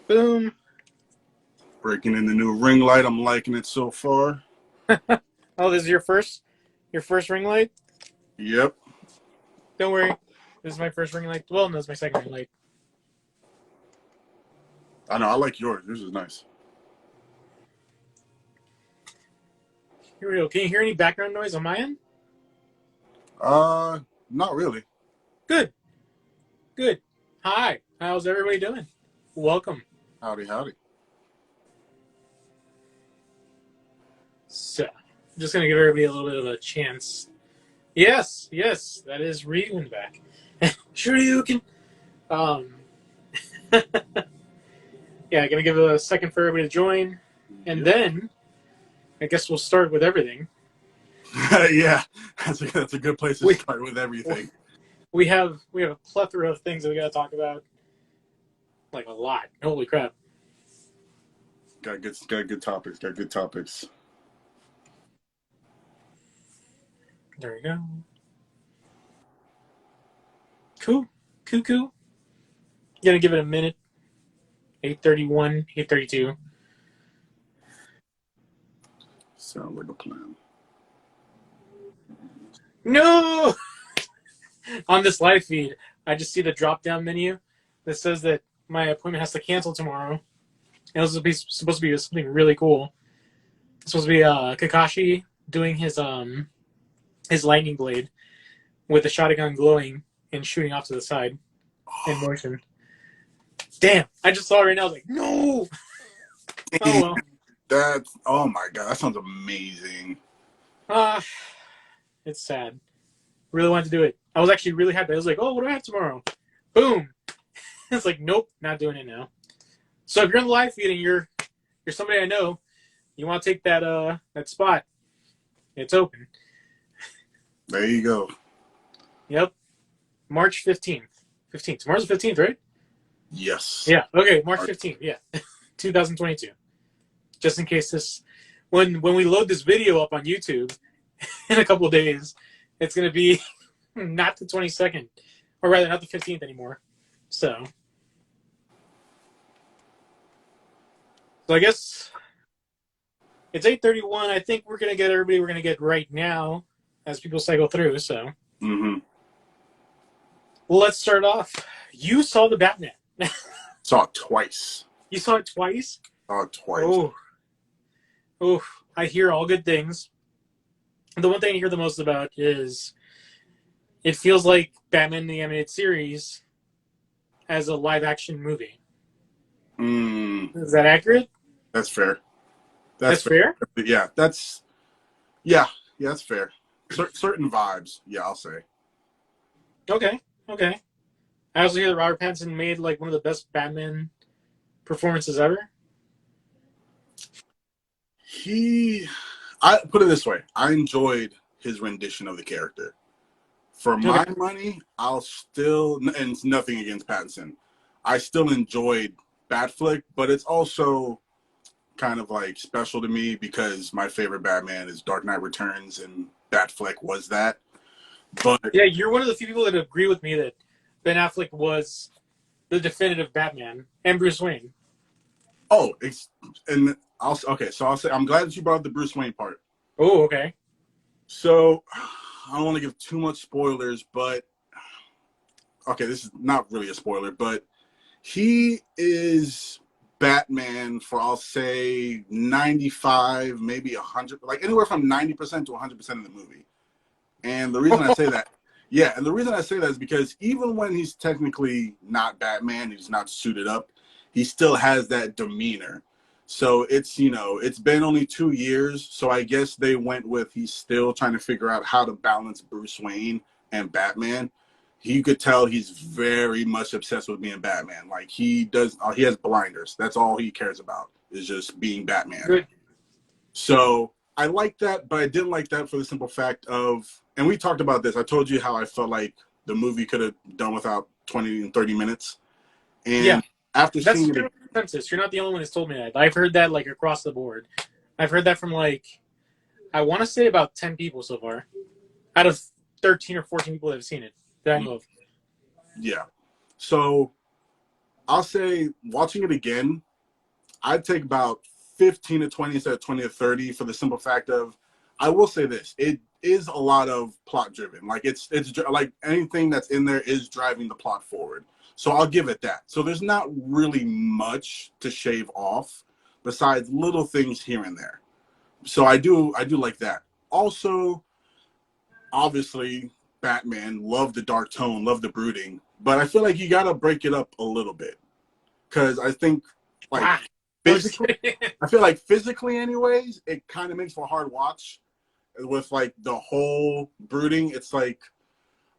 Boom. Breaking in the new ring light. I'm liking it so far. Oh, this is your first ring light? Yep. Don't worry. This is my first ring light. Well, no, it's my second ring light. I know. I like yours. Yours is nice. Here we go. Can you hear any background noise on my end? Not really. Good. Good. Hi. How's everybody doing? Welcome. Howdy, howdy. So, I'm just going to give everybody a little bit of a chance. Yes, that is Regan back. Sure you can. Um, yeah, going to give it a second for everybody to join. And then, I guess we'll start with everything. Yeah, that's a good place to start with everything. We have a plethora of things that we got to talk about. Like a lot. Holy crap. Got good topics. Got good topics. There we go. Cool. Gonna give it a minute. 8:31, 8:32. Sounds like a plan. No! On this live feed, I just see the drop-down menu that says that my appointment has to cancel tomorrow. And it was supposed to be something really cool. It's supposed to be Kakashi doing his lightning blade with the shotgun glowing and shooting off to the side in motion. Damn! I just saw it right now. I was like, no! Oh well. Oh my god, that sounds amazing. It's sad. Really wanted to do it. I was actually really happy. I was like, oh, what do I have tomorrow? Boom! It's like, nope, not doing it now. So if you're on the live feed and you're somebody I know, you want to take that spot, it's open. There you go. Yep. March 15th. Tomorrow's the 15th, right? Yes. Yeah. Okay, March 15th. Yeah. 2022. Just in case this, when we load this video up on YouTube in a couple of days, it's going to be not the 22nd, or rather not the 15th anymore. So I guess it's 8:31. I think we're going to get everybody we're going to get right now as people cycle through. So let's start off. You saw the Batman. Saw it twice. You saw it twice? Saw it twice. Oh, I hear all good things. The one thing I hear the most about is it feels like Batman the Animated Series as a live-action movie. Is that accurate? That's fair. That's fair? Yeah, that's fair. Certain vibes, yeah, I'll say. Okay. I also hear that Robert Pattinson made like one of the best Batman performances ever. I put it this way, I enjoyed his rendition of the character. For my money, I'll still, and it's nothing against Pattinson, I still enjoyed Batfleck, but it's also kind of like special to me because my favorite Batman is Dark Knight Returns, and Batfleck was that. But yeah, you're one of the few people that agree with me that Ben Affleck was the definitive Batman and Bruce Wayne. Oh, I'll say I'm glad that you brought up the Bruce Wayne part. Oh, okay. So I don't want to give too much spoilers, but okay, this is not really a spoiler, but he is Batman for, I'll say, 95, maybe 100, like anywhere from 90% to 100% of the movie. And the reason I say that, is because even when he's technically not Batman, he's not suited up, he still has that demeanor. So it's been only 2 years, so I guess they went with he's still trying to figure out how to balance Bruce Wayne and Batman. You could tell he's very much obsessed with being Batman. Like he has blinders. That's all he cares about is just being Batman. Good. So I like that, but I didn't like that for the simple fact of, and we talked about this, I told you how I felt like the movie could have done without 20 and 30 minutes. And after seeing it, consensus. You're not the only one who's told me that. I've heard that like across the board. I've heard that from like, I want to say about 10 people so far out of 13 or 14 people that have seen it that I know of. Yeah. So I'll say watching it again, I'd take about 15 to 20 instead of 20 to 30 for the simple fact of, I will say this, it is a lot of plot driven. Like it's like anything that's in there is driving the plot forward. So I'll give it that. So there's not really much to shave off besides little things here and there. So I do like that. Also, obviously, Batman, love the dark tone, love the brooding, but I feel like you got to break it up a little bit. Because I think, like, Ah, physically, I feel like physically, anyways, it kind of makes for a hard watch. With like the whole brooding, it's like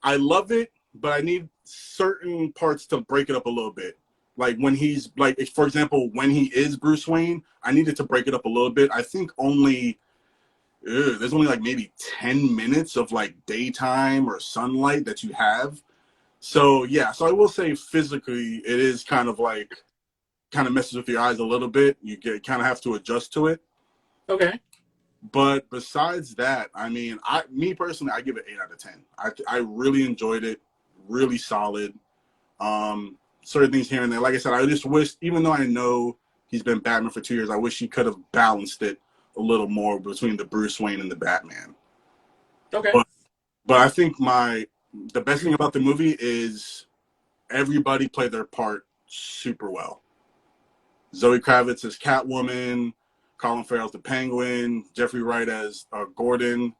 I love it, but I need certain parts to break it up a little bit. Like when he's like, for example, when he is Bruce Wayne, I needed to break it up a little bit. I think there's only like maybe 10 minutes of like daytime or sunlight that you have. So yeah, so I will say physically, it is kind of like kind of messes with your eyes a little bit. You kind of have to adjust to it. Okay. But besides that, I mean, me personally, I give it 8 out of 10. I really enjoyed it, really solid. Certain things here and there. Like I said, I just wish, even though I know he's been Batman for 2 years, I wish he could have balanced it a little more between the Bruce Wayne and the Batman. Okay. But I think the best thing about the movie is everybody played their part super well. Zoe Kravitz as Catwoman, Colin Farrell as the Penguin, Jeffrey Wright as Gordon.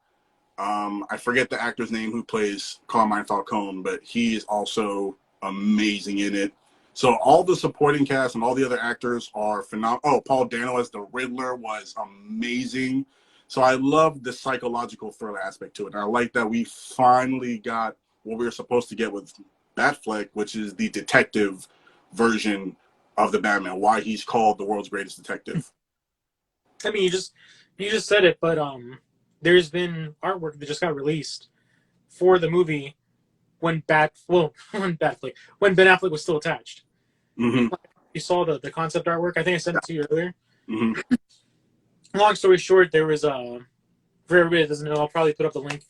I forget the actor's name who plays Carmine Falcone, but he is also amazing in it. So all the supporting cast and all the other actors are phenomenal. Oh, Paul Dano as the Riddler was amazing. So I love the psychological thriller aspect to it. And I like that we finally got what we were supposed to get with Batfleck, which is the detective version of the Batman, why he's called the world's greatest detective. I mean, you just said it, but there's been artwork that just got released for the movie when Ben Affleck was still attached. Mm-hmm. You saw the concept artwork. I think I sent it to you earlier. Mm-hmm. Long story short, there was for everybody that doesn't know, I'll probably put up the link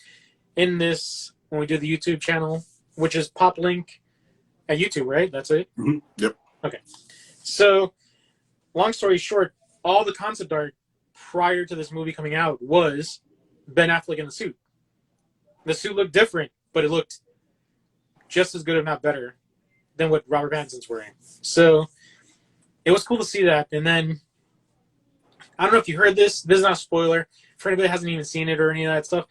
in this when we do the YouTube channel, which is Pop Link at YouTube, right? That's it? Mm-hmm. Yep. Okay. So, long story short, all the concept art prior to this movie coming out was Ben Affleck in the suit. The suit looked different, but it looked just as good, if not better, than what Robert Pattinson's wearing. So, it was cool to see that. And then, I don't know if you heard this. This is not a spoiler for anybody that hasn't even seen it or any of that stuff.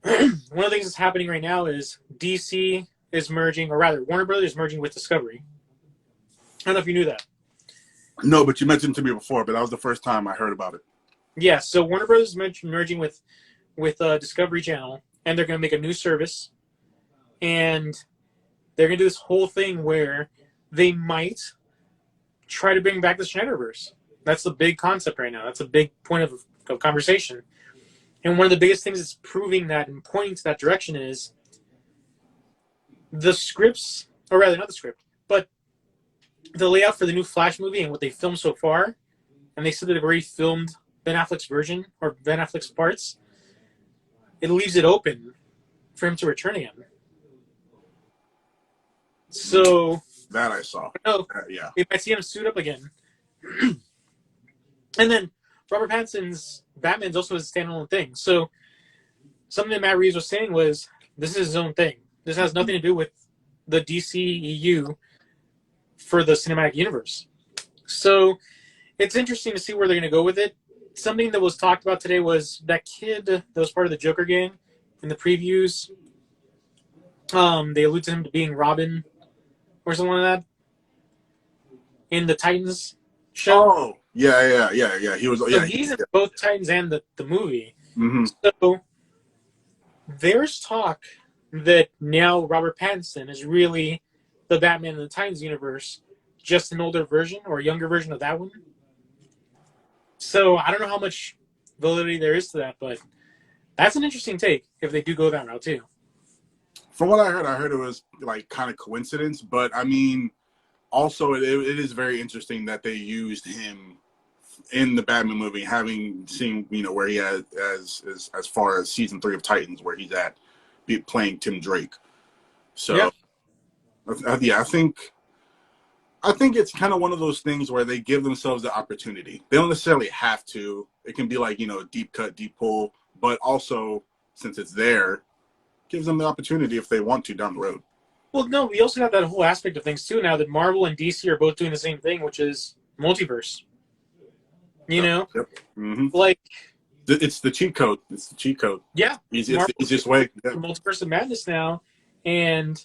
One of the things that's happening right now is DC is merging, or rather, Warner Brothers is merging with Discovery. I don't know if you knew that. No, but you mentioned it to me before, but that was the first time I heard about it. Yeah, so Warner Brothers is merging with Discovery Channel, and they're going to make a new service, and they're going to do this whole thing where they might try to bring back the Snyderverse. That's the big concept right now. That's a big point of conversation. And one of the biggest things that's proving that and pointing to that direction is the scripts, or rather not the script, but the layout for the new Flash movie and what they filmed so far, and they said that they've already filmed Ben Affleck's version, or Ben Affleck's parts, it leaves it open for him to return again. So That I saw. Yeah. We might see him suit up again. And then Robert Pattinson's Batman's also his standalone thing. So something that Matt Reeves was saying was, this is his own thing. This has nothing to do with the DCEU for the cinematic universe. So it's interesting to see where they're going to go with it. Something that was talked about today was that kid that was part of the Joker gang in the previews. They allude to him to being Robin or something like that in the Titans show. Oh, yeah. He was. So he's in both Titans and the movie. Mm-hmm. So there's talk that now Robert Pattinson is really the Batman in the Titans universe, just an older version or a younger version of that one. So I don't know how much validity there is to that, but that's an interesting take if they do go that route too. From what I heard it was like kind of coincidence, but I mean, also it is very interesting that they used him in the Batman movie, having seen where he had as far as season 3 of Titans, where he's at playing Tim Drake. So yeah, I I think it's kind of one of those things where they give themselves the opportunity. They don't necessarily have to. It can be like, deep cut, deep pull, but also since it's there, gives them the opportunity if they want to down the road. Well, no, we also have that whole aspect of things too now that Marvel and DC are both doing the same thing, which is multiverse. Yep. Mm-hmm. Like it's the cheat code. It's the cheat code. Yeah, it's the easiest way. Yeah. Multiverse of Madness now, and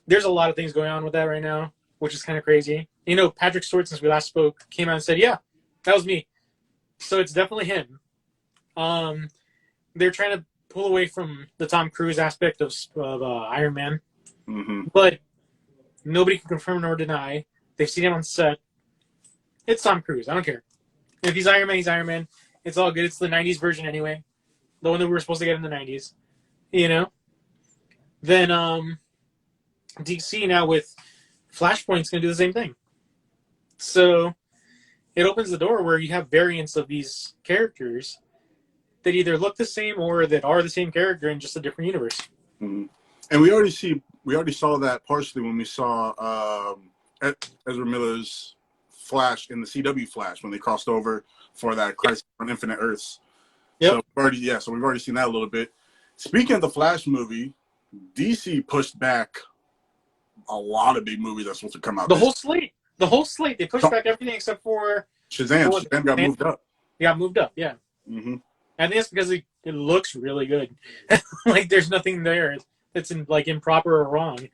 there's a lot of things going on with that right now, which is kind of crazy. Patrick Stewart, since we last spoke, came out and said, "Yeah, that was me." So it's definitely him. They're trying to pull away from the Tom Cruise aspect of Iron Man, but nobody can confirm nor deny. They've seen him on set. It's Tom Cruise. I don't care. If he's Iron Man, he's Iron Man. It's all good. It's the 90s version anyway. The one that we were supposed to get in the 90s. Then DC now with Flashpoint's going to do the same thing. So it opens the door where you have variants of these characters that either look the same or that are the same character in just a different universe. Mm-hmm. And we already saw that partially when we saw Ezra Miller's Flash in the CW Flash when they crossed over for that Crisis on Infinite Earths. Yep. So we've already seen that a little bit. Speaking of the Flash movie, DC pushed back a lot of big movies that's supposed to come out. The whole slate. They pushed back everything except for Shazam. Shazam got moved up. Yeah, moved up. Yeah. Mm-hmm. I think it's because it looks really good. Like there's nothing there that's improper or wrong.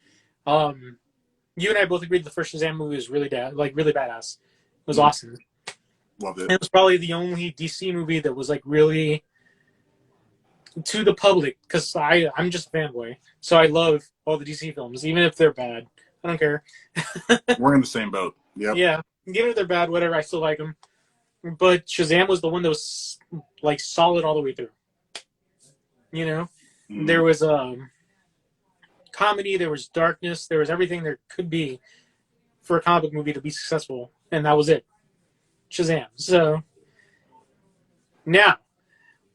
You and I both agreed the first Shazam movie was really badass. It was awesome. Loved it. And it was probably the only DC movie that was really to the public, because I'm just a fanboy, so I love all the DC films, even if they're bad. I don't care. We're in the same boat. Yep. Yeah, even if they're bad, whatever, I still like them. But Shazam was the one that was solid all the way through. There was comedy, there was darkness, there was everything there could be for a comic book movie to be successful, and that was it. Shazam. So now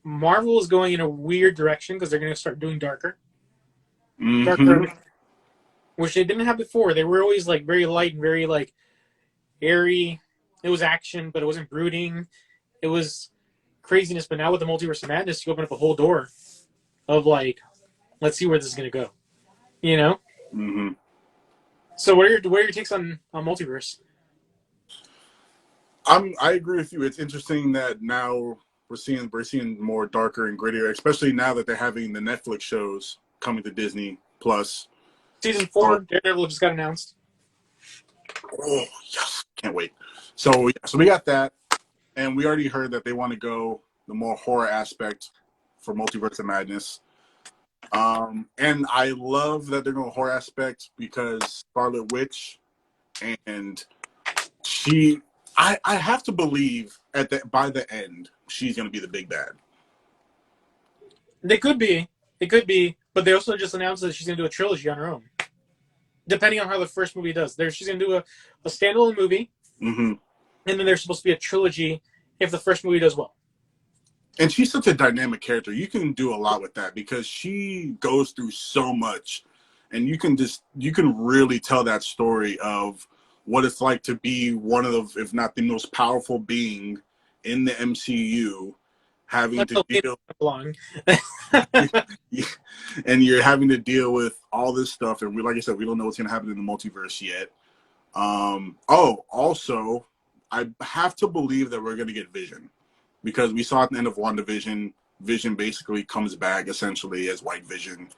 Marvel is going in a weird direction because they're going to start doing darker, which they didn't have before. They were always very light and very airy. It was action, but it wasn't brooding. It was craziness. But now with the Multiverse of Madness, you open up a whole door of let's see where this is going to go. Mm-hmm. So what are your takes on Multiverse? I agree with you. It's interesting that now we're seeing more darker and grittier, especially now that they're having the Netflix shows coming to Disney Plus. Season 4, Daredevil just got announced. Oh yes, can't wait. So we got that, and we already heard that they want to go the more horror aspect for Multiverse of Madness. And I love that they're going horror aspect because Scarlet Witch, and I have to believe by the end she's going to be the big bad. It could be, but they also just announced that she's going to do a trilogy on her own, depending on how the first movie does. She's going to do a standalone movie, and then there's supposed to be a trilogy if the first movie does well. And she's such a dynamic character. You can do a lot with that because she goes through so much, and you can really tell that story of what it's like to be one of the, if not the most powerful being in the MCU, having to deal and you're having to deal with all this stuff. And like I said, we don't know what's going to happen in the multiverse yet. Also, I have to believe that we're going to get Vision, because we saw at the end of WandaVision, Vision basically comes back essentially as White Vision,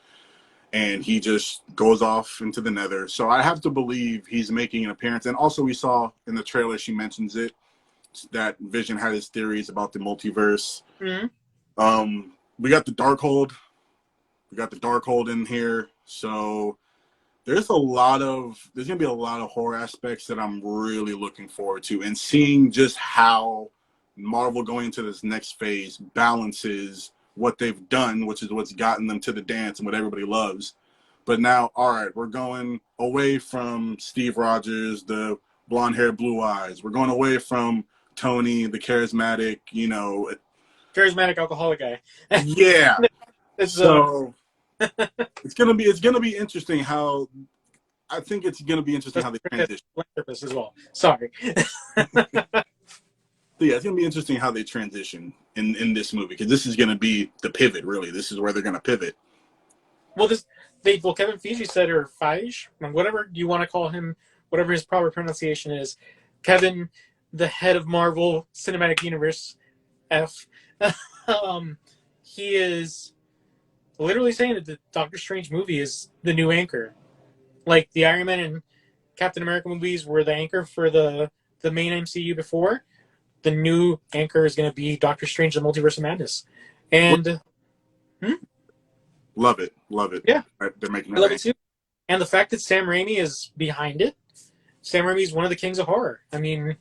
and he just goes off into the nether. So I have to believe he's making an appearance. And also we saw in the trailer, she mentions it, that Vision had his theories about the multiverse. Mm-hmm. We got the Darkhold. We got the Darkhold in here. So there's going to be a lot of horror aspects that I'm really looking forward to, and seeing just how Marvel going into this next phase balances what they've done, which is what's gotten them to the dance and what everybody loves. But now, all right, we're going away from Steve Rogers, the blonde hair, blue eyes. We're going away from Tony, the charismatic, charismatic alcoholic guy. Yeah. So it's gonna be interesting how I think it's going to be interesting how they transition. Philanthropist as well. Sorry. Yeah, it's going to be interesting how they transition in this movie, because this is going to be the pivot, really. This is where they're going to pivot. Well, Kevin Feige said, or Feige, whatever you want to call him, whatever his proper pronunciation is, Kevin, the head of Marvel Cinematic Universe, F, he is literally saying that the Doctor Strange movie is the new anchor. Like the Iron Man and Captain America movies were the anchor for the main MCU before. The new anchor is going to be Doctor Strange: The Multiverse of Madness, and Love it. Yeah, They're making I love it too. And the fact that Sam Raimi is behind it. Sam Raimi is one of the kings of horror. I mean,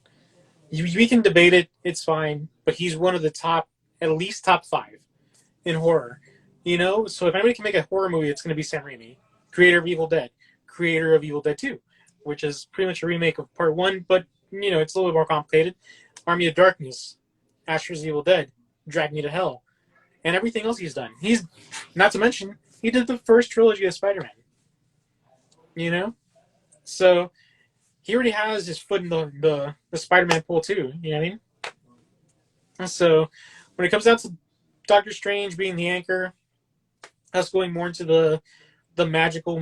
we can debate it; it's fine, but he's one of the at least top 5 in horror. So if anybody can make a horror movie, it's going to be Sam Raimi, creator of Evil Dead, creator of Evil Dead 2, which is pretty much a remake of Part 1, but it's a little bit more complicated. Army of Darkness, Asher's Evil Dead, Drag Me to Hell, and everything else he's done. He's, not to mention, he did the first trilogy of Spider-Man. So he already has his foot in the Spider-Man pool too. You know what I mean? So when it comes down to Doctor Strange being the anchor, us going more into the magical,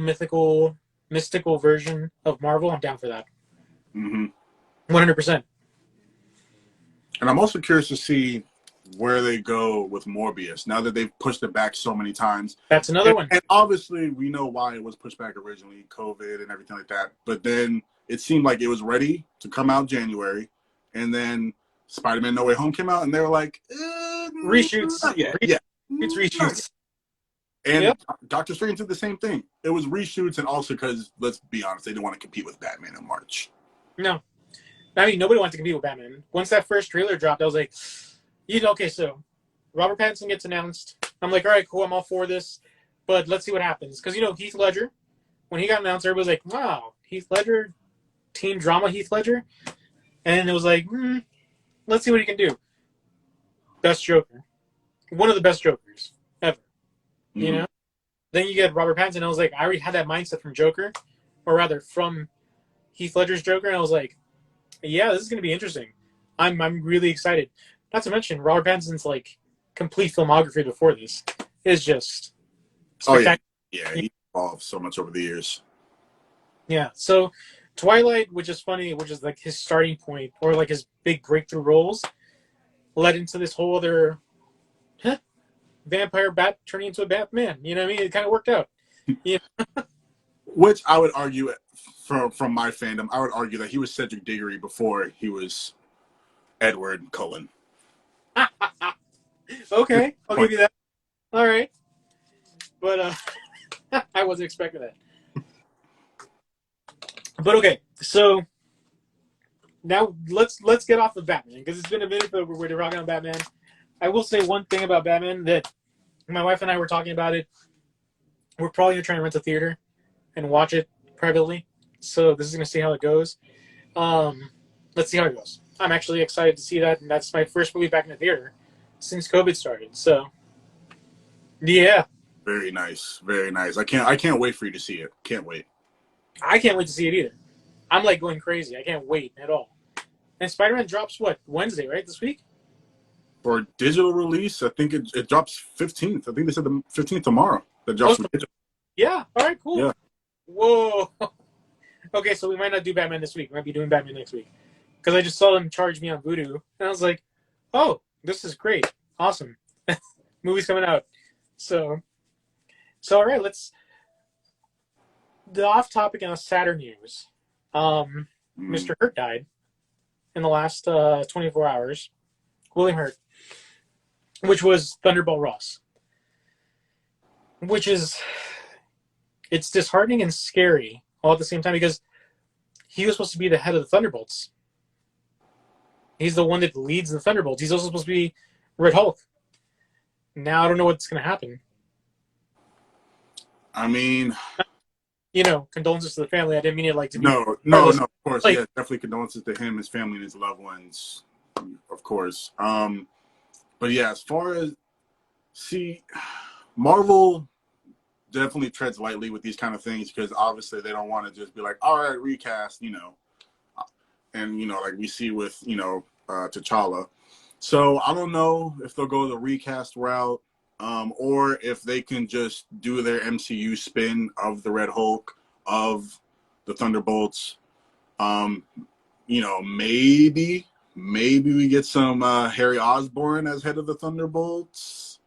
mystical version of Marvel, I'm down for that. 100%. And I'm also curious to see where they go with Morbius now that they've pushed it back so many times. That's another one. And obviously, we know why it was pushed back originally, COVID and everything like that. But then it seemed like it was ready to come out in January. And then Spider-Man No Way Home came out, and they were like, reshoots. Yeah. It's reshoots. And Doctor Strange did the same thing. It was reshoots, and also because, let's be honest, they didn't want to compete with Batman in March. No. I mean, nobody wanted to compete with Batman. Once that first trailer dropped, I was like, okay, so Robert Pattinson gets announced. I'm like, all right, cool, I'm all for this, but let's see what happens. Because, Heath Ledger, when he got announced, everybody was like, wow, Heath Ledger, teen drama Heath Ledger? And it was like, let's see what he can do. Best Joker. One of the best Jokers ever. Then you get Robert Pattinson, and I was like, I already had that mindset from Joker, or rather, from Heath Ledger's Joker, and I was like, yeah, this is going to be interesting. I'm really excited. Not to mention, Robert Pattinson's complete filmography before this is just spectacular. Yeah, he evolved so much over the years. Yeah, so Twilight, which is funny, which is his starting point, or his big breakthrough roles, led into this whole other vampire bat turning into a Batman. You know what I mean? It kind of worked out. Which I would argue, from my fandom, I would argue that he was Cedric Diggory before he was Edward Cullen. Okay, I'll give you that. All right, but I wasn't expecting that. But okay, so now let's get off of Batman, because it's been a minute that we're talking about Batman. I will say one thing about Batman that my wife and I were talking about it. We're probably gonna try and rent a theater and watch it privately. So this is gonna see how it goes. Let's see how it goes. I'm actually excited to see that, and that's my first movie back in the theater since COVID started. So, yeah. Very nice, very nice. I can't wait for you to see it. Can't wait. I can't wait to see it either. I'm going crazy. I can't wait at all. And Spider-Man drops Wednesday, right? This week? For digital release, I think it drops 15th. I think they said the 15th tomorrow. That drops for digital. Yeah. All right. Cool. Yeah. Whoa. Okay, so we might not do Batman this week. We might be doing Batman next week. Because I just saw them charge me on Vudu, and I was like, oh, this is great. Awesome. Movie's coming out. So all right, the off-topic and sadder news. Mr. Hurt died in the last 24 hours. William Hurt, which was Thunderbolt Ross. Which is, it's disheartening and scary all at the same time, because he was supposed to be the head of the Thunderbolts. He's the one that leads the Thunderbolts. He's also supposed to be Red Hulk. Now I don't know what's going to happen. I mean, condolences to the family. I didn't mean it to be. No, of course. Yeah, definitely condolences to him, his family, and his loved ones, of course. But yeah, as far as, Marvel definitely treads lightly with these kind of things because obviously they don't want to just be like, all right, recast, and like we see with T'Challa. So I don't know if they'll go the recast route, or if they can just do their MCU spin of the Red Hulk, of the Thunderbolts. Maybe we get some Harry Osborn as head of the Thunderbolts.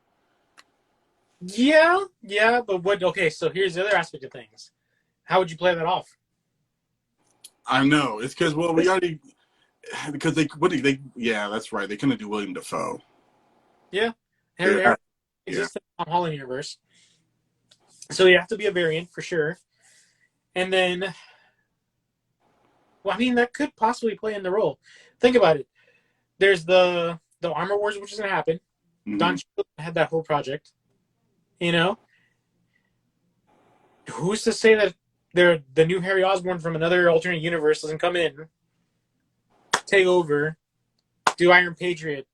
Yeah, but what? Okay, so here's the other aspect of things. How would you play that off? I know it's because we already because yeah, that's right, they couldn't do William Dafoe. Yeah, Yeah, Harry exists in the Tom Holland universe, so you have to be a variant for sure. And then, well, I mean, that could possibly play in the role. Think about it. There's the Armor Wars, which is going to happen. Don Cheadle had that whole project. Who's to say that the new Harry Osborn from another alternate universe doesn't come in, take over, do Iron Patriot,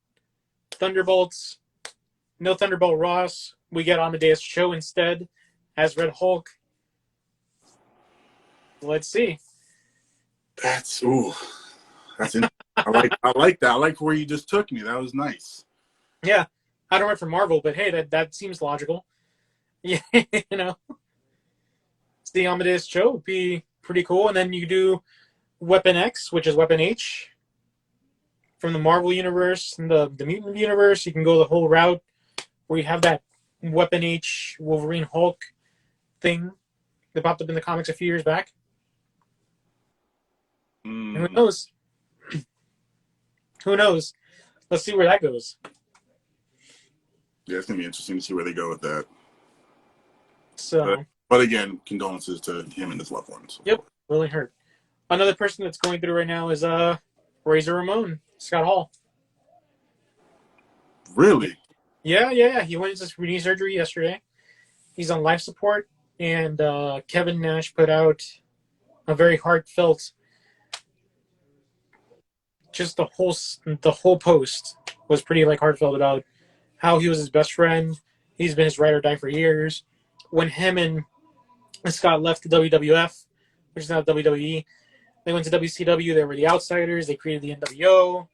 Thunderbolts, no Thunderbolt Ross. We get Amadeus Cho instead as Red Hulk. Let's see. That's I like that. I like where you just took me. That was nice. Yeah, I don't write for Marvel, but hey, that seems logical. Yeah, the Amadeus Cho would be pretty cool, and then you do Weapon X, which is Weapon H from the Marvel universe and the mutant universe. You can go the whole route where you have that Weapon H Wolverine Hulk thing that popped up in the comics a few years back. And who knows? Who knows? Let's see where that goes. Yeah, it's gonna be interesting to see where they go with that. So, but again, condolences to him and his loved ones. Yep, really hurt. Another person that's going through right now is Razor Ramon, Scott Hall. Really? Yeah. He went into knee surgery yesterday. He's on life support, and Kevin Nash put out a very heartfelt. Just the whole post was pretty heartfelt about how he was his best friend. He's been his ride or die for years. When him and Scott left the WWF, which is now WWE, they went to WCW. They were the outsiders. They created the NWO,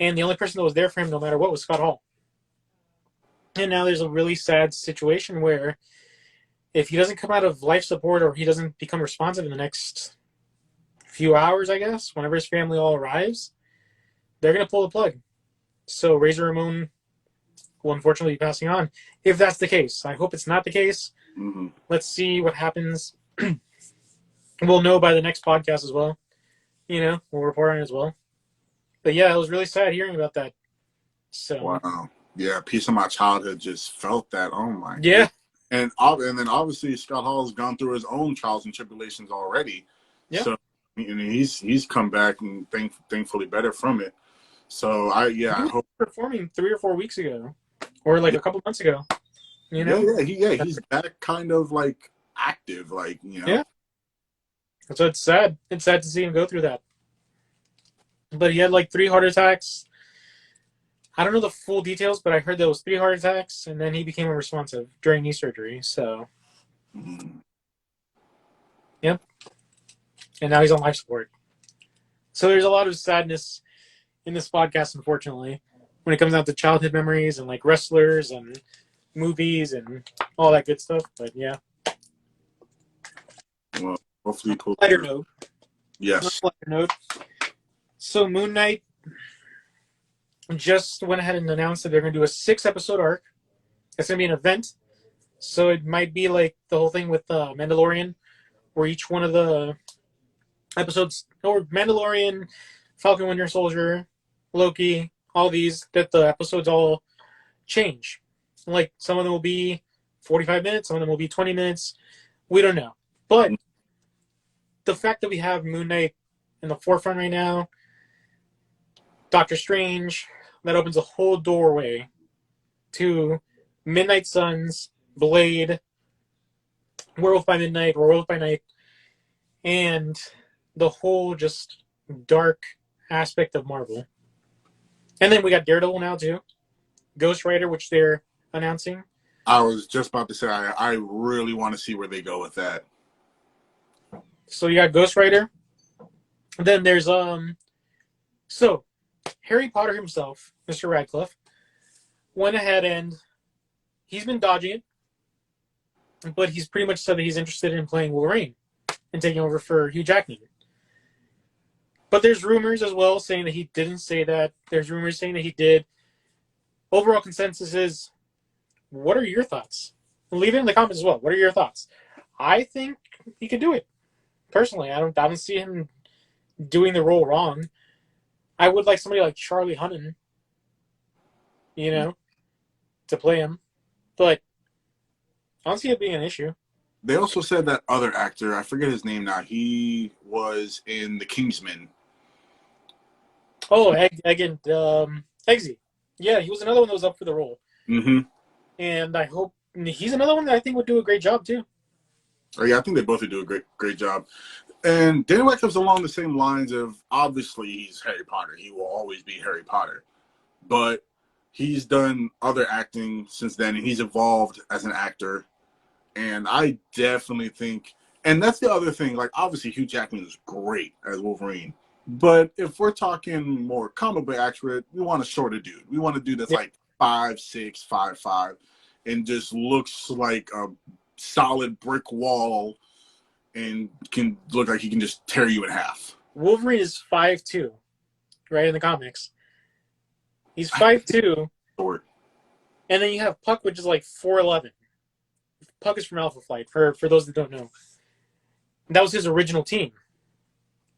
and the only person that was there for him, no matter what, was Scott Hall. And now there's a really sad situation where if he doesn't come out of life support or he doesn't become responsive in the next few hours, I guess, whenever his family all arrives, they're going to pull the plug. So Razor Ramon will unfortunately be passing on. If that's the case, I hope it's not the case. Mm-hmm. Let's see what happens. We'll know by the next podcast as well. We'll report on it as well. But yeah, it was really sad hearing about that. So wow, yeah, a piece of my childhood just felt that. Oh my yeah. God. And then obviously Scott Hall's gone through his own trials and tribulations already. Yeah. So he's come back and thankfully better from it. So I hope performing 3 or 4 weeks ago, or a couple months ago. He's back kind of active, Yeah. So it's sad. It's sad to see him go through that. But he had 3 heart attacks. I don't know the full details, but I heard there was 3 heart attacks, and then he became unresponsive during knee surgery. So, Yep. And now he's on life support. So there's a lot of sadness in this podcast, unfortunately, when it comes down to childhood memories and wrestlers and movies and all that good stuff. But yeah. Well, hopefully lighter note. Yes. Lighter note. So Moon Knight just went ahead and announced that they're going to do a 6-episode arc. It's going to be an event. So it might be like the whole thing with Mandalorian, where each one of the episodes, or Mandalorian, Falcon Winter Soldier, Loki, all these, that the episodes all change. Some of them will be 45 minutes, some of them will be 20 minutes. We don't know. But the fact that we have Moon Knight in the forefront right now, Doctor Strange, that opens a whole doorway to Midnight Suns, Blade, Werewolf by Midnight, or Werewolf by Night, and the whole just dark aspect of Marvel. And then we got Daredevil now too, Ghost Rider, which they're announcing. I was just about to say I really want to see where they go with that. So you got Ghost Rider. Then there's so Harry Potter himself, Mr. Radcliffe, went ahead and he's been dodging it, but he's pretty much said that he's interested in playing Wolverine and taking over for Hugh Jackman. But there's rumors as well saying that he didn't say that. There's rumors saying that he did. Overall consensus is, what are your thoughts? Leave it in the comments as well. What are your thoughts? I think he could do it. Personally, I don't see him doing the role wrong. I would like somebody like Charlie Hunnam, to play him. But I don't see it being an issue. They also said that other actor, I forget his name now, he was in The Kingsman. Oh, Eggsy. Yeah, he was another one that was up for the role. Mm-hmm. And I hope he's another one that I think would do a great job too. Oh, yeah, I think they both would do a great job. And Danny Radcliffe's along the same lines of, obviously, he's Harry Potter. He will always be Harry Potter. But he's done other acting since then, and he's evolved as an actor. And I definitely think, and that's the other thing, like, obviously, Hugh Jackman is great as Wolverine. But if we're talking more comic book accurate, we want a shorter dude. We want a dude that's like 5'6", 5'5", and just looks like a solid brick wall and can look like he can just tear you in half. Wolverine is 5'2", right, in the comics. He's 5'2", Short. and then you have Puck, which is like 4'11". Puck is from Alpha Flight, for those that don't know. That was his original team.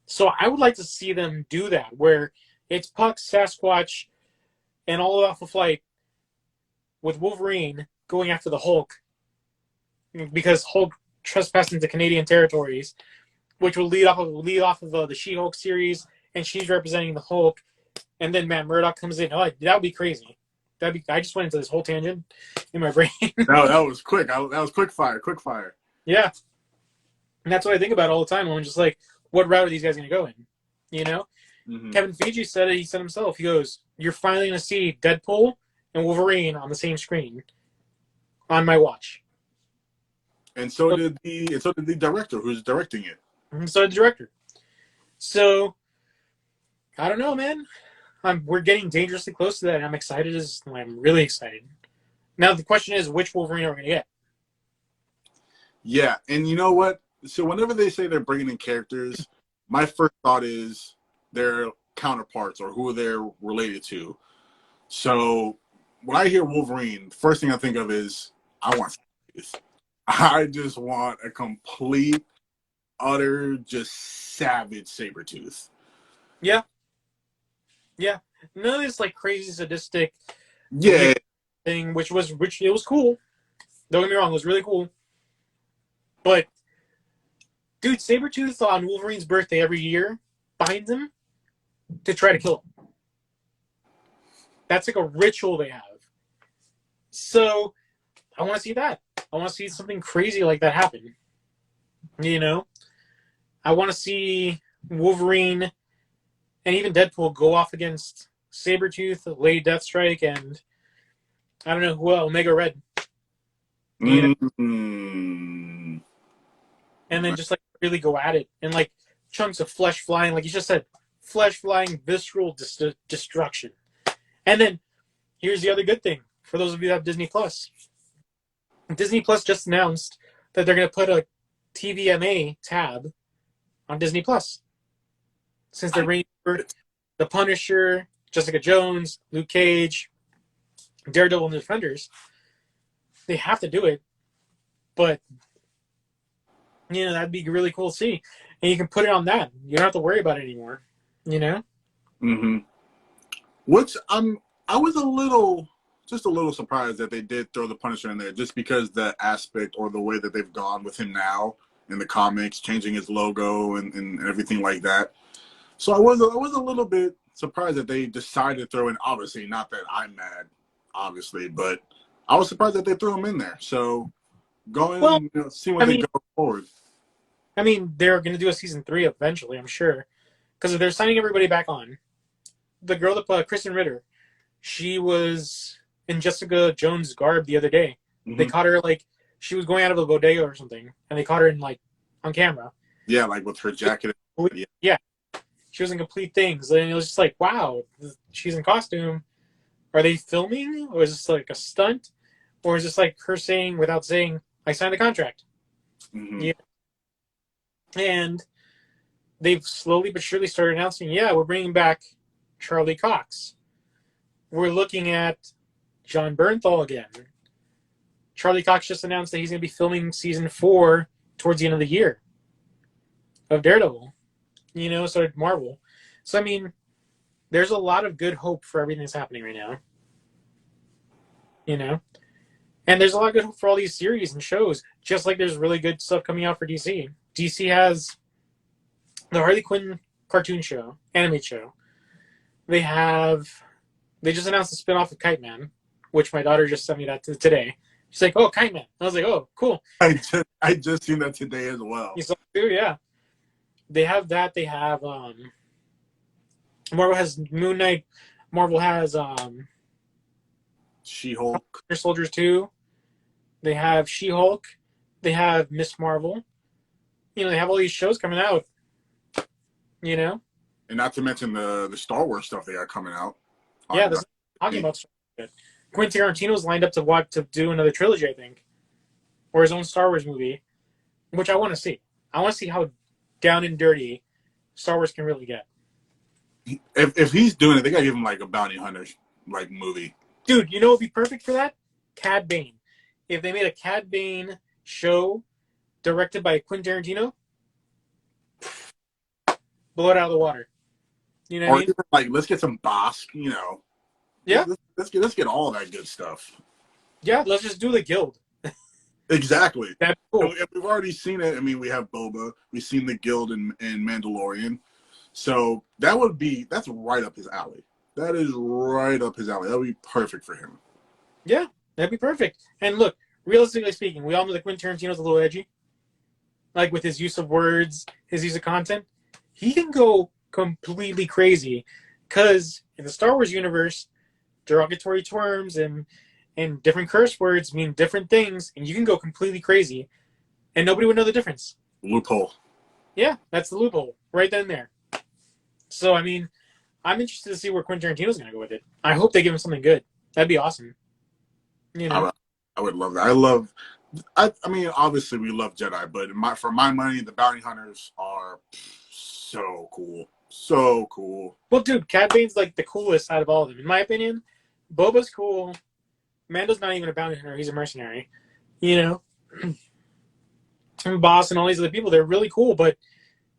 So I would like to see them do that, where it's Puck, Sasquatch, and all of Alpha Flight with Wolverine going after the Hulk, because Hulk trespassed into Canadian territories, which will lead off of the She-Hulk series, and she's representing the Hulk, and then Matt Murdock comes in. Oh, that would be crazy. I just went into this whole tangent in my brain. that was quick. That was quick fire. Yeah, and that's what I think about all the time. I'm just like, what route are these guys going to go in? Mm-hmm. Kevin Feige said it. He said himself. He goes, "You're finally going to see Deadpool and Wolverine on the same screen on my watch." And so did the director who's directing it. And so did the director. So I don't know, man. We're getting dangerously close to that, and I'm really excited. Now the question is, which Wolverine are we going to get? Yeah, and you know what? So whenever they say they're bringing in characters, my first thought is their counterparts or who they're related to. So when I hear Wolverine, the first thing I think of is I just want a complete, utter, just savage Sabretooth. Yeah. None of this like crazy sadistic thing, which it was cool. Don't get me wrong, it was really cool. But dude, Sabretooth on Wolverine's birthday every year finds him to try to kill him. That's like a ritual they have. So I want to see that. I want to see something crazy like that happen. I want to see Wolverine and even Deadpool go off against Sabretooth, Lady Deathstrike, and I don't know who else, Omega Red. Mm-hmm. And then just like really go at it, and like chunks of flesh flying, like you just said, flesh flying, visceral destruction. And then here's the other good thing for those of you that have Disney Plus. Disney Plus just announced that they're going to put a TVMA tab on Disney Plus, since they're bringing The Punisher, Jessica Jones, Luke Cage, Daredevil, and the Defenders. They have to do it, but that'd be really cool to see, and you can put it on that. You don't have to worry about it anymore. Mm-hmm. Which I was a little surprised that they did throw the Punisher in there, just because the aspect or the way that they've gone with him now in the comics, changing his logo and everything like that. So I was a little bit surprised that they decided to throw in. Obviously, not that I'm mad, obviously, but I was surprised that they threw him in there. So see what they go forward. I mean, they're going to do a season 3 eventually, I'm sure, because they're signing everybody back on. The girl that Kristen Ritter, she was in Jessica Jones' garb the other day They Hmm. caught her like she was going out of a bodega or something, and they caught her in like on camera. Yeah, like with her jacket. Yeah. Yeah, she was in complete things, and it was just like, wow, she's in costume. Are they filming, or is this like a stunt, or is this like her saying without saying, "I signed the contract"? Hmm. Yeah, and they've slowly but surely started announcing, yeah, we're bringing back Charlie Cox. We're looking at John Bernthal again. Charlie Cox just announced that he's going to be filming season 4 towards the end of the year of Daredevil. So Marvel. So I mean, there's a lot of good hope for everything that's happening right now. You know, and there's a lot of good hope for all these series and shows. Just like there's really good stuff coming out for DC. DC has the Harley Quinn cartoon show, animated show. They have. They just announced a spinoff of Kite Man, which my daughter just sent me that today. She's like, "Oh, Kite Man." I was like, "Oh, cool." I just seen that today as well. You saw it too, yeah. They have that. They have Marvel has Moon Knight. Marvel has She-Hulk. Winter Soldiers 2. They have She-Hulk. They have Miss Marvel. They have all these shows coming out. You know, And not to mention the Star Wars stuff they got coming out yeah. on. This is talking about Star Wars. Quentin Tarantino's lined up to do another trilogy, I think, or his own Star Wars movie, which I want to see. I want to see how down and dirty Star Wars can really get. If he's doing it, they gotta give him like a bounty hunter like movie. Dude, you know what would be perfect for that? Cad Bane. If they made a Cad Bane show directed by Quentin Tarantino, blow it out of the water. You know what I Or mean? even, like, let's get some Bosk. Yeah. Let's get all that good stuff. Yeah, let's just do the guild. Exactly. That's cool. And we've already seen it. I mean, we have Boba. We've seen the guild in Mandalorian. So that's right up his alley. That is right up his alley. That would be perfect for him. Yeah, that'd be perfect. And look, realistically speaking, we all know that Quentin Tarantino's a little edgy. Like with his use of words, his use of content. He can go completely crazy. Because in the Star Wars universe, derogatory terms and different curse words mean different things, and you can go completely crazy, and nobody would know the difference. Loophole. Yeah, that's the loophole right then and there. So, I mean, I'm interested to see where Quentin Tarantino's going to go with it. I hope they give him something good. That'd be awesome. You know? I would love that. I mean, obviously we love Jedi, but for my money, the bounty hunters are so cool. So cool. Well, dude, Cad Bane's like the coolest out of all of them, in my opinion. Boba's cool. Mando's not even a bounty hunter; he's a mercenary. You know, and Boss and all these other people, they're really cool. But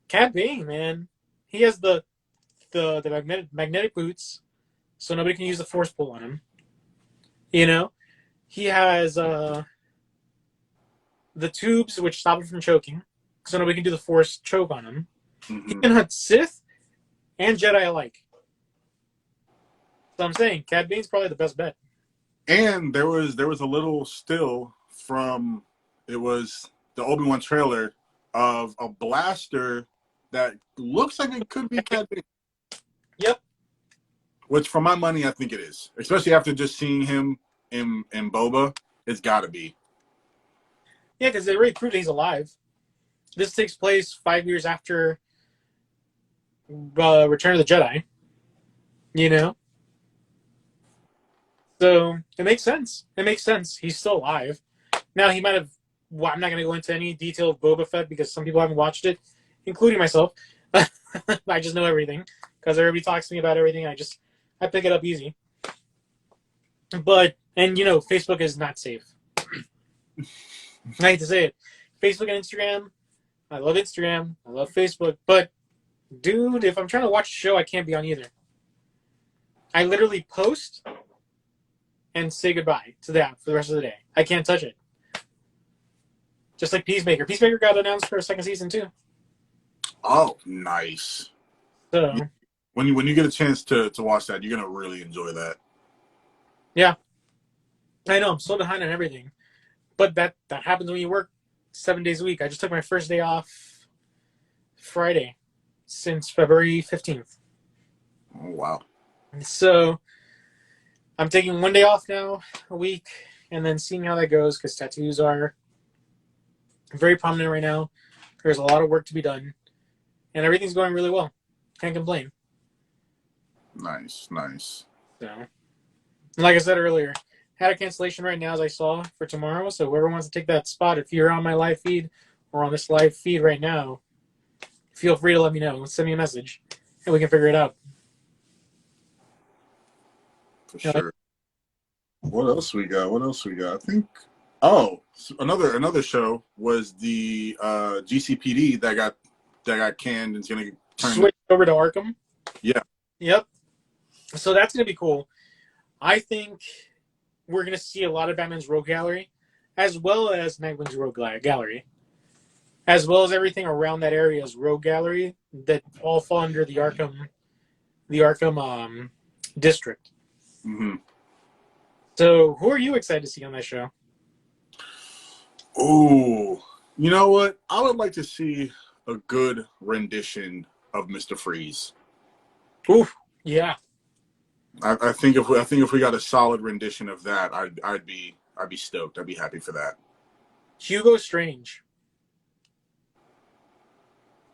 Cad Bane, man, he has the magnetic boots, so nobody can use the force pull on him. You know, he has the tubes which stop him from choking, so nobody can do the force choke on him. He Hmm. can hunt Sith and Jedi alike. So I'm saying Cad Bane's probably the best bet. And there was a little still from it was the Obi-Wan trailer of a blaster that looks like it could be Cat Bane. Yep. Which, for my money, I think it is. Especially after just seeing him in Boba, it's got to be. Yeah, because they already proved he's alive. This takes place 5 years after Return of the Jedi. You know, so it makes sense. It makes sense. He's still alive. Now he might have. Well, I'm not going to go into any detail of Boba Fett because some people haven't watched it, including myself. I just know everything because everybody talks to me about everything. I pick it up easy. But Facebook is not safe. I hate to say it. Facebook and Instagram. I love Instagram. I love Facebook. But dude, if I'm trying to watch a show, I can't be on either. I literally post and say goodbye to the app for the rest of the day. I can't touch it. Just like Peacemaker. Peacemaker got announced for a second season too. Oh, nice. So When you get a chance to watch that, you're gonna really enjoy that. yeah, I know I'm so behind on everything, but that happens when you work 7 days a week. I just took my first day off Friday since February 15th. Oh, wow. So I'm taking one day off now a week, and then seeing how that goes, because tattoos are very prominent right now. There's a lot of work to be done, and everything's going really well. Can't complain. Nice, nice. So, like I said earlier, had a cancellation right now, as I saw, for tomorrow. So whoever wants to take that spot, if you're on my live feed or on this live feed right now, feel free to let me know. Send me a message, and we can figure it out. For sure. What else we got? I think. Oh, another show was the GCPD that got canned and it's gonna turn Switch over to Arkham. Yeah. Yep. So that's gonna be cool. I think we're gonna see a lot of Batman's Rogue Gallery, as well as Nightwing's Rogue Gallery, as well as everything around that area's Rogue Gallery that all fall under the Arkham district. Mm-hmm. So, who are you excited to see on that show? Ooh, you know what? I would like to see a good rendition of Mr. Freeze. Ooh, yeah. I think if we got a solid rendition of that, I'd be stoked. I'd be happy for that. Hugo Strange.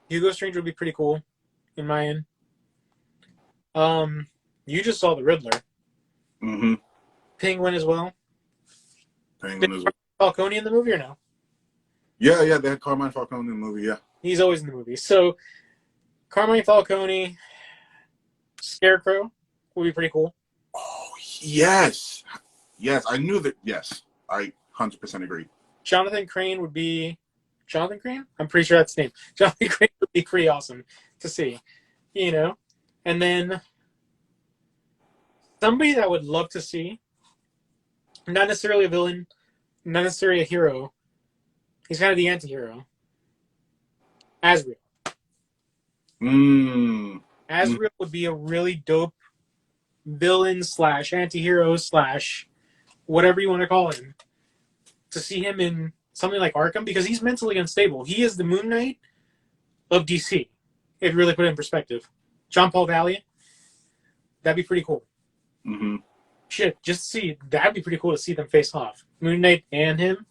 Hugo Strange would be pretty cool, in my end. You just saw the Riddler. Mm-hmm. Penguin as well. Penguin as well. Falcone in the movie or no? Yeah, they had Carmine Falcone in the movie, yeah. He's always in the movie. So, Carmine Falcone, Scarecrow would be pretty cool. Oh, yes. Yes, I knew that. Yes, I 100% agree. Jonathan Crane would be... Jonathan Crane? I'm pretty sure that's his name. Jonathan Crane would be pretty awesome to see, you know? And then somebody that I would love to see, not necessarily a villain, not necessarily a hero. He's kind of the anti-hero. Azrael. Azrael would be a really dope villain / anti-hero / whatever you want to call him. To see him in something like Arkham, because he's mentally unstable. He is the Moon Knight of DC, if you really put it in perspective. John Paul Valiant. That'd be pretty cool. Mm-hmm. Shit, just see, that'd be pretty cool to see them face off. Moon Knight and him.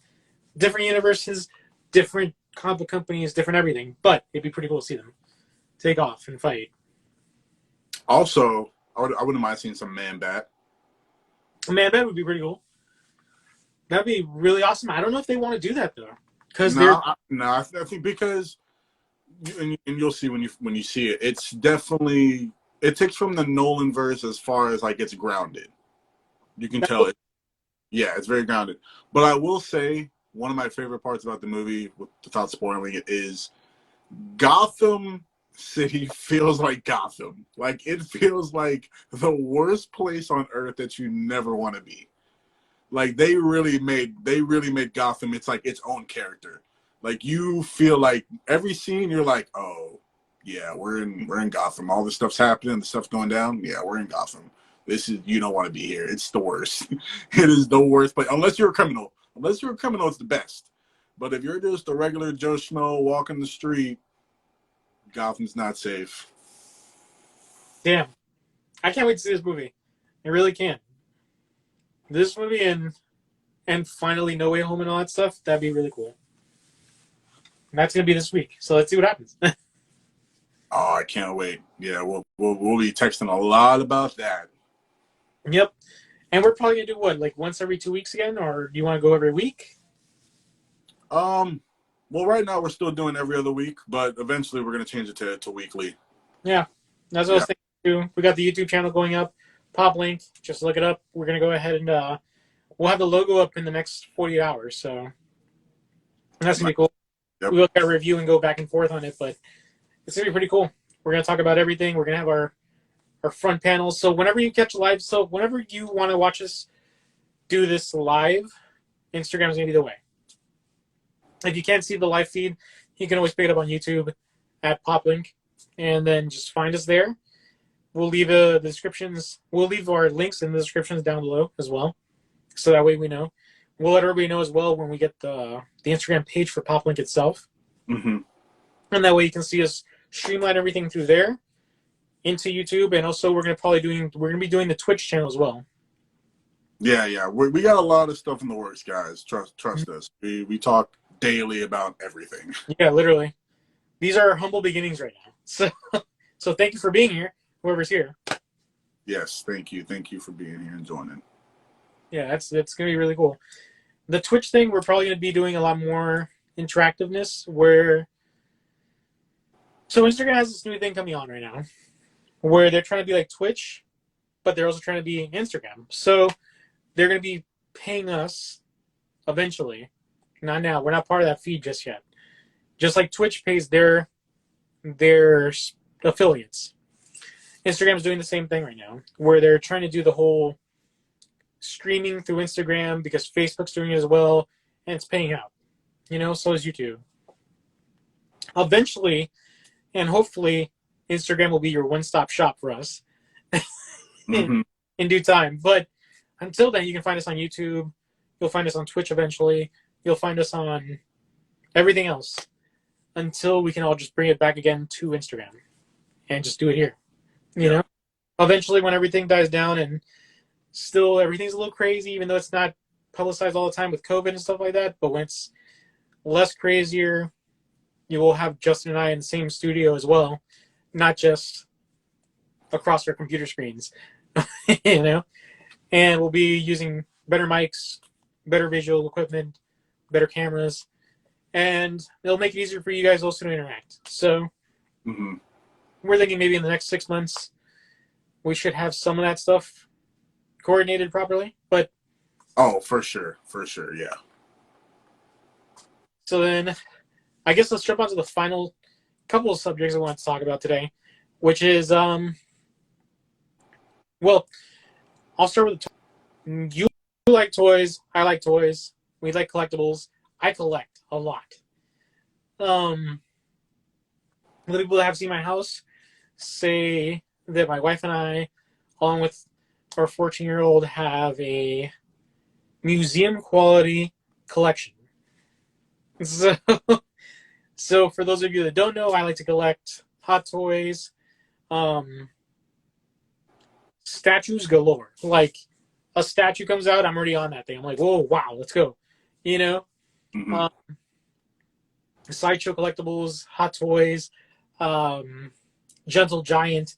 Different universes, different comic book companies, different everything. But it'd be pretty cool to see them take off and fight. Also, I wouldn't mind seeing some Man-Bat. Man-Bat would be pretty cool. That'd be really awesome. I don't know if they want to do that, though. I think because, and you'll see when you see it, it's definitely, it takes from the Nolan verse as far as, like, it's grounded. You can tell it. Yeah, it's very grounded. But I will say, one of my favorite parts about the movie, without spoiling it, is Gotham City feels like Gotham. Like, it feels like the worst place on earth that you never want to be. Like, they really made Gotham, it's like its own character. Like, you feel like every scene you're like, oh yeah, we're in Gotham. All this stuff's happening, the stuff's going down. Yeah, we're in Gotham. You don't want to be here. It's the worst. It is the worst place. Unless you're a criminal. It's the best. But if you're just a regular Joe Schmo walking the street, Gotham's not safe. Damn. I can't wait to see this movie. I really can't. This movie and finally No Way Home and all that stuff, that'd be really cool. And that's going to be this week. So let's see what happens. Oh, I can't wait. Yeah, we'll be texting a lot about that. Yep. And we're probably going to do what, like once every 2 weeks again? Or do you want to go every week? Well, right now we're still doing every other week, but eventually we're going to change it to weekly. Yeah. That's what I was thinking too. We got the YouTube channel going up. Pop link. Just look it up. We're going to go ahead and we'll have the logo up in the next 48 hours. So that's going to be cool. Yep. We'll get a review and go back and forth on it, but it's going to be pretty cool. We're going to talk about everything. We're going to have our front panels. So whenever you catch live, so whenever you want to watch us do this live, Instagram is going to be the way. If you can't see the live feed, you can always pick it up on YouTube at PopLink, and then just find us there. We'll leave the descriptions. We'll leave our links in the descriptions down below as well, so that way we know. We'll let everybody know as well when we get the Instagram page for PopLink itself, and that way you can see us streamline everything through there into YouTube, and also we're going to be doing the Twitch channel as well. Yeah. We got a lot of stuff in the works, guys. Trust us. We talk daily about everything. Yeah, literally. These are humble beginnings right now. So thank you for being here, whoever's here. Yes, thank you. Thank you for being here and joining. Yeah, that's gonna be really cool. The Twitch thing, we're probably gonna be doing a lot more interactiveness. So Instagram has this new thing coming on right now, where they're trying to be like Twitch, but they're also trying to be Instagram. So they're gonna be paying us eventually. Not now. We're not part of that feed just yet. Just like Twitch pays their affiliates. Instagram's doing the same thing right now, where they're trying to do the whole streaming through Instagram because Facebook's doing it as well, and it's paying out. So is YouTube. Eventually, and hopefully, Instagram will be your one-stop shop for us in due time. But until then, you can find us on YouTube. You'll find us on Twitch eventually. You'll find us on everything else until we can all just bring it back again to Instagram and just do it here. You know? Eventually, when everything dies down and still everything's a little crazy, even though it's not publicized all the time with COVID and stuff like that, but when it's less crazier, you will have Justin and I in the same studio as well, not just across our computer screens, and we'll be using better mics, better visual equipment, better cameras, and it'll make it easier for you guys also to interact. So we're thinking maybe in the next 6 months, we should have some of that stuff coordinated properly, but for sure, yeah. So then I guess let's jump on to the final couple of subjects I want to talk about today, which is well, I'll start with you like toys, I like toys, we like collectibles. I collect a lot. The people that have seen my house say that my wife and I, along with our 14-year-old, have a museum quality collection. So for those of you that don't know, I like to collect hot toys, statues galore. Like a statue comes out, I'm already on that thing. I'm like, whoa, wow, let's go. Sideshow collectibles, hot toys, Gentle Giant,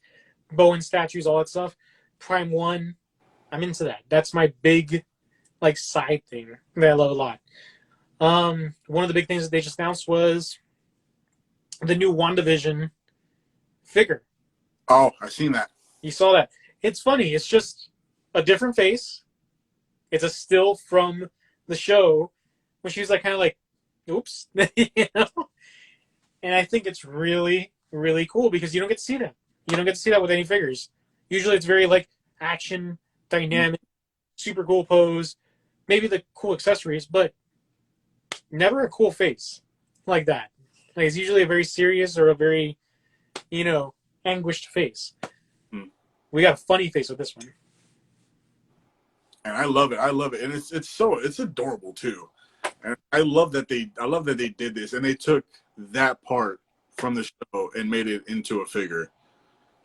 Bowen statues, all that stuff. Prime 1, I'm into that. That's my big side thing that I love a lot. One of the big things that they just announced was the new WandaVision figure. Oh, I've seen that. You saw that. It's funny. It's just a different face. It's a still from the show when she was kind of oops. And I think it's really, really cool because you don't get to see that. You don't get to see that with any figures. Usually it's very action, dynamic, super cool pose, maybe the cool accessories, but never a cool face like that. It's usually a very serious or a very, anguished face. We got a funny face with this one. And I love it. And it's adorable too. And I love that they did this and they took that part from the show and made it into a figure.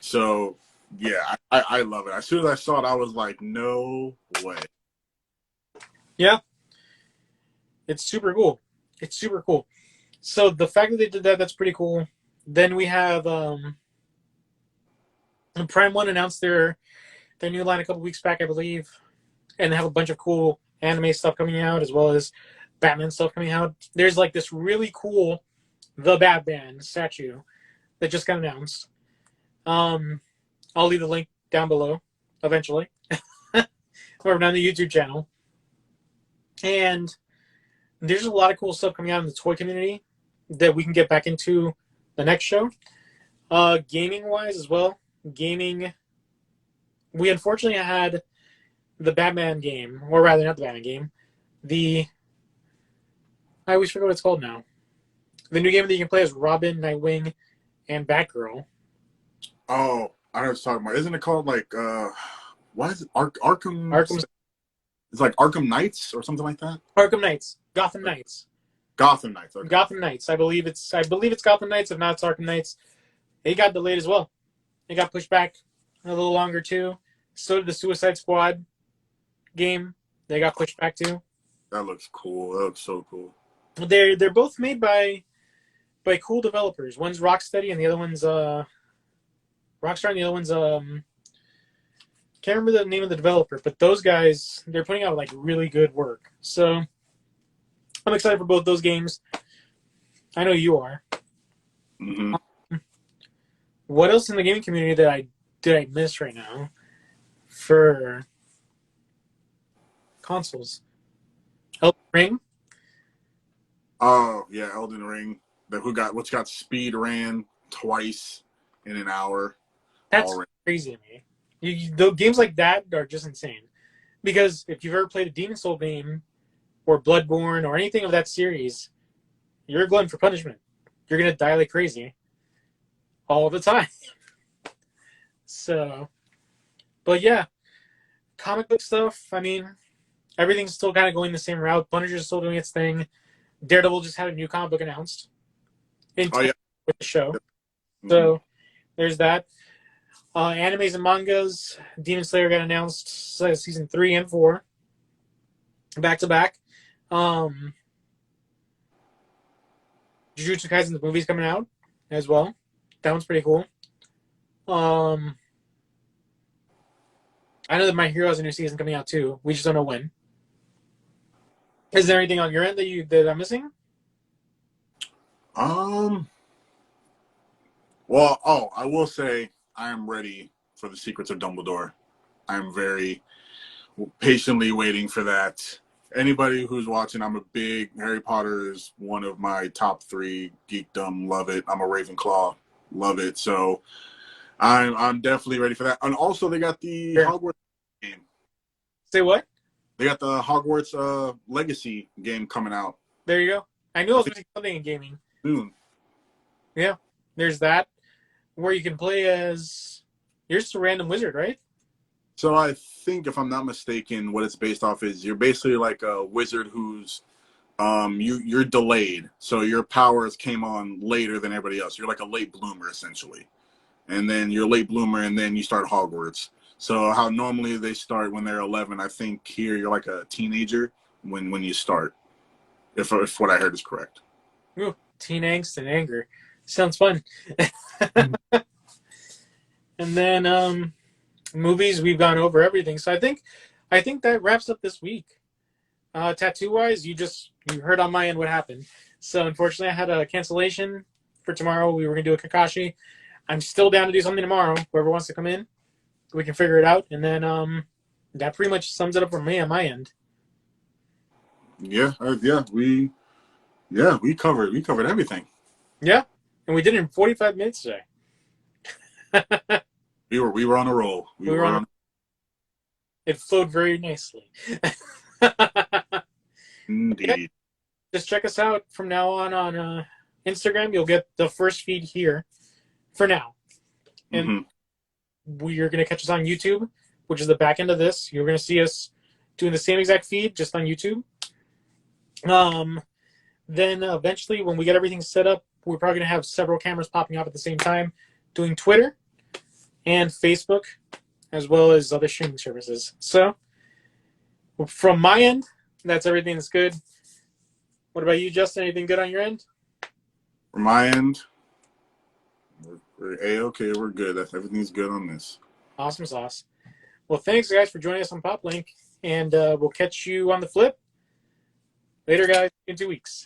So yeah, I love it. As soon as I saw it, I was like, no way. Yeah. It's super cool. It's super cool. So the fact that they did that, that's pretty cool. Then we have Prime 1 announced their new line a couple weeks back, I believe. And they have a bunch of cool anime stuff coming out as well as Batman stuff coming out. There's this really cool The Batman statue that just got announced. I'll leave the link down below eventually. Or on the YouTube channel. And there's a lot of cool stuff coming out in the toy community that we can get back into the next show. Gaming wise as well. Gaming, we unfortunately had the Batman game, or rather not the Batman game, I always forget what it's called now. The new game that you can play as Robin, Nightwing, and Batgirl. Oh, I know what you're talking about. Isn't it called what is it? Arkham? It's Arkham Knights or something like that. Arkham Knights, Gotham Knights. Gotham Knights. Okay. Gotham Knights. I believe it's Gotham Knights. If not, it's Arkham Knights. It got delayed as well. It got pushed back a little longer too. So did the Suicide Squad game. They got pushed back to. That looks cool. That looks so cool. They're both made by cool developers. One's Rocksteady and the other one's Rockstar and the other one's can't remember the name of the developer, but those guys, they're putting out like really good work. So I'm excited for both those games. I know you are. Mm-hmm. What else in the gaming community that I miss right now for consoles? Elden Ring. Oh yeah, Elden Ring. Which got speed ran twice in an hour. That's already. crazy to me. The games like that are just insane. Because if you've ever played a Demon Soul game or Bloodborne or anything of that series, you're a glutton for punishment. You're gonna die like crazy all the time. So, but yeah, comic book stuff. I mean, everything's still kind of going the same route. Punisher's still doing its thing. Daredevil just had a new comic book announced with the show. Mm-hmm. So there's that. Animes and mangas. Demon Slayer got announced season 3 and 4 back to back. Jujutsu Kaisen, the movie's coming out as well. That one's pretty cool. I know that My Hero has a new season coming out too. We just don't know when. Is there anything on your end that I'm missing? Well, I will say I am ready for the Secrets of Dumbledore. I am very patiently waiting for that. Anybody who's watching, I'm a big Harry Potter is one of my top 3 geekdom. Love it. I'm a Ravenclaw. Love it. So I'm definitely ready for that. And also they got the Hogwarts game. Say what? They got the Hogwarts Legacy game coming out. There you go. I knew I was missing something in gaming. Soon. Yeah. There's that. Where you can play as you're just a random wizard, right? So I think, if I'm not mistaken, what it's based off is you're basically like a wizard who's you're delayed. So your powers came on later than everybody else. You're like a late bloomer essentially. And then you're a late bloomer and then you start Hogwarts. So how normally they start when they're 11, I think here you're like a teenager when you start. If what I heard is correct. Ooh, teen angst and anger. Sounds fun. And then movies, we've gone over everything. So I think that wraps up this week. Tattoo wise, you heard on my end what happened. So unfortunately I had a cancellation for tomorrow. We were gonna do a Kakashi. I'm still down to do something tomorrow. Whoever wants to come in, we can figure it out. And then that pretty much sums it up for me on my end. Yeah, we covered everything. Yeah, and we did it in 45 minutes today. We were on a roll. We were on. It flowed very nicely. Indeed. Okay. Just check us out from now on Instagram. You'll get the first feed here for now. And you're going to catch us on YouTube, which is the back end of this. You're going to see us doing the same exact feed, just on YouTube. Then eventually, when we get everything set up, we're probably going to have several cameras popping up at the same time, doing Twitter and Facebook, as well as other streaming services. So, from my end, that's everything that's good. What about you, Justin? Anything good on your end? From my end, we're A-okay. We're good. Everything's good on this. Awesome sauce. Well, thanks, guys, for joining us on PopLink, and we'll catch you on the flip. Later, guys, in 2 weeks.